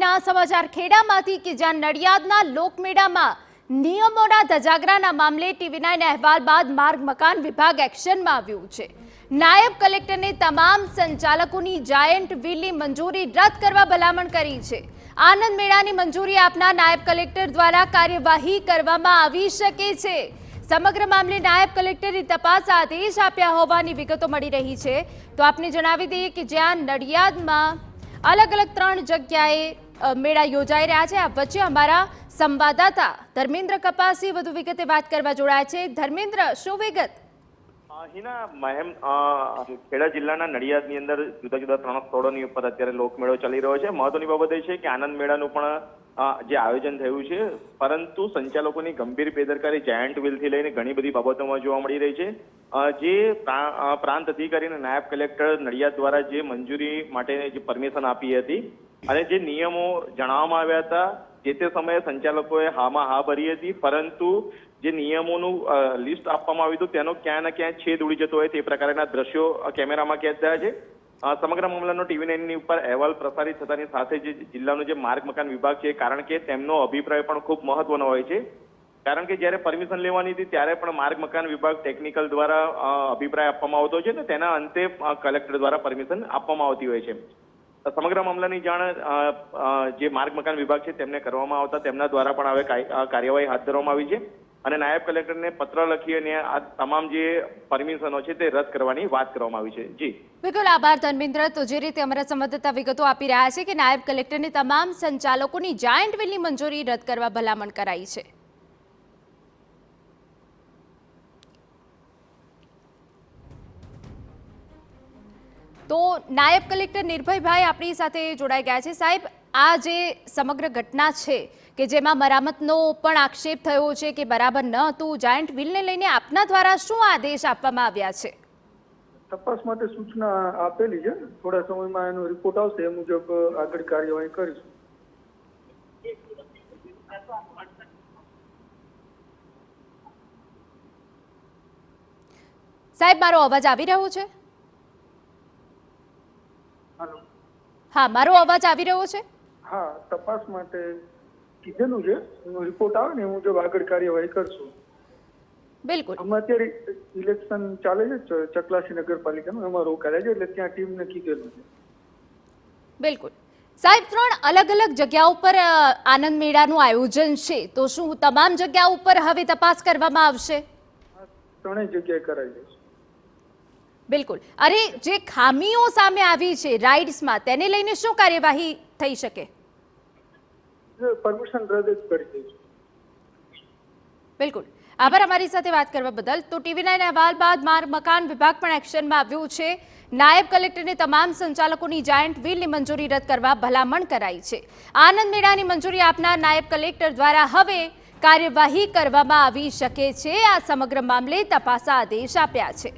અગત્યના સમાચાર ખેડામાંથી કે જ્યાં નડિયાદના લોકમેળામાં નિયમોના ધજાગરાના મામલે TV9 અહેવાલ બાદ માર્ગ મકાન વિભાગ એક્શનમાં આવ્યું છે। નાયબ કલેક્ટરને તમામ સંચાલકોની જાયન્ટ વ્હીલની મંજૂરી રદ કરવા ભલામણ કરી છે। આનંદ મેળાની મંજૂરી આપનાર નાયબ કલેક્ટર દ્વારા કાર્યવાહી કરવામાં આવી શકે છે। સમગ્ર મામલે નાયબ કલેક્ટરે તપાસ આદેશ આપ્યા હોવાની વિગતો મળી રહી છે। તો આપને જણાવી દઈએ કે જ્યાં નડિયાદમાં अलग अलग 3 जगह मेला योजाई रहा है। आ वच्चे अमारा संवाददाता धर्मेन्द्र कपासी વધુ વિગતે વાત કરવા જોડાયા છે। ધર્મેન્દ્ર, શું વિગત? હિના મહેમ ખેડા જિલ્લાના નડિયાદની અંદર જુદા જુદા 3 સ્થળોની ઉપર અત્યારે લોકમેળો ચાલી રહ્યો છે। મહત્વની બાબત એ છે કે આનંદ મેળાનું પણ જે આયોજન થયું છે, પરંતુ સંચાલકોની ગંભીર બેદરકારી જાયન્ટ વ્હીલથી લઈને ઘણી બધી બાબતોમાં જોવા મળી રહી છે। જે પ્રાંત અધિકારી અને નાયબ કલેક્ટર નડિયાદ દ્વારા જે મંજૂરી માટે જે પરમિશન આપી હતી અને જે નિયમો જણાવવામાં આવ્યા હતા, જે તે સમયે સંચાલકોએ હામાં હા ભરી હતી, પરંતુ જે નિયમોનું લિસ્ટ આપવામાં આવ્યું હતું તેનો ક્યાં ને ક્યાં છેદ ઉડી જતો હોય તે પ્રકારના દ્રશ્યો કેમેરામાં કેદ થયા છે। સમગ્ર મામલાનો TV9 ની ઉપર અહેવાલ પ્રસારિત થતાની સાથે જ જિલ્લાનો જે માર્ગ મકાન વિભાગ છે, કારણ કે તેમનો અભિપ્રાય પણ ખૂબ મહત્વનો હોય છે, કારણ કે જ્યારે પરમિશન લેવાની હતી ત્યારે પણ માર્ગ મકાન વિભાગ ટેકનિકલ દ્વારા અભિપ્રાય આપવામાં આવતો છે ને તેના અંતે કલેક્ટર દ્વારા પરમિશન આપવામાં આવતી હોય છે। સમગ્ર મામલાની જાણ જે માર્ગ મકાન વિભાગ છે તેમને કરવામાં આવતા તેમના દ્વારા પણ હવે કાર્યવાહી હાથ ધરવામાં આવી છે અને નાયબ કલેક્ટરને પત્ર લખી અને આ તમામ જે પરમિશનો છે તે રદ કરવાની વાત કરવામાં આવી છે। જી બિલકુલ, આભાર ધર્મેન્દ્ર। તો જે રીતે અમારા સંવાદદાતા વિગતો આપી રહ્યા છે કે નાયબ કલેક્ટરને તમામ સંચાલકોની જાયન્ટ વ્હીલની મંજૂરી રદ કરવા ભલામણ કરાઈ છે। તો નાયબ કલેક્ટર નિર્ભયભાઈ આપણી સાથે જોડાઈ ગયા છે। સાહેબ, આ જે સમગ્ર ઘટના છે કે જેમાં મરામતનો પણ આક્ષેપ થયો છે કે બરાબર ન હતું, જાયન્ટ વ્હીલને લઈને આપના દ્વારા શું આદેશ આપવામાં આવ્યા છે? તપાસ માટે સૂચના આપેલી છે, થોડા સમયમાં એનો રિપોર્ટ આવશે, એ મુજબ આગળ કાર્યવાહી કરીશું। સાહેબ, મારો અવાજ આવી રહ્યો છે? હા, મારો અવાજ આવી રહ્યો છે? હા, તપાસ માટે કીધેલું છે, એનો રિપોર્ટ આવે ને એ મુજબ આગળ કાર્યવાહી કરશું। બિલકુલ, અમે અત્યારે ઇલેક્શન ચાલે છે ચકલાસી નગરપાલિકાનું, એમાં રોકાયેલા છે, એટલે ત્યાં ટીમને કીધેલું છે। બિલકુલ સાહેબ, 3 અલગ અલગ જગ્યાઓ પર આનંદ મેળાનું આયોજન છે, તો શું તમામ જગ્યાઓ ઉપર હવે તપાસ કરવામાં આવશે? ત્રણેય જગ્યાએ કરાઈ જશે। બિલકુલ। અરે, જે ખામીઓ સામે આવી છે રાઇડ્સમાં, તેને લઈને શું કાર્યવાહી થઈ શકે? પરમિશન રદ જ કરી દઈશું। બિલકુલ, આભાર અમારી સાથે વાત કરવા બદલ। તો TV9 અહેવાલ બાદ માર્ગ મકાન વિભાગ પણ એક્શનમાં આવ્યું છે। નાયબ કલેક્ટરને તમામ સંચાલકોની જાયન્ટ વ્હીલની મંજૂરી રદ કરવા ભલામણ કરાઈ છે। આનંદ મેળાની મંજૂરી આપનાર નાયબ કલેક્ટર દ્વારા હવે કાર્યવાહી કરવામાં આવી શકે છે। આ સમગ્ર મામલે તપાસ આદેશ આપ્યા છે।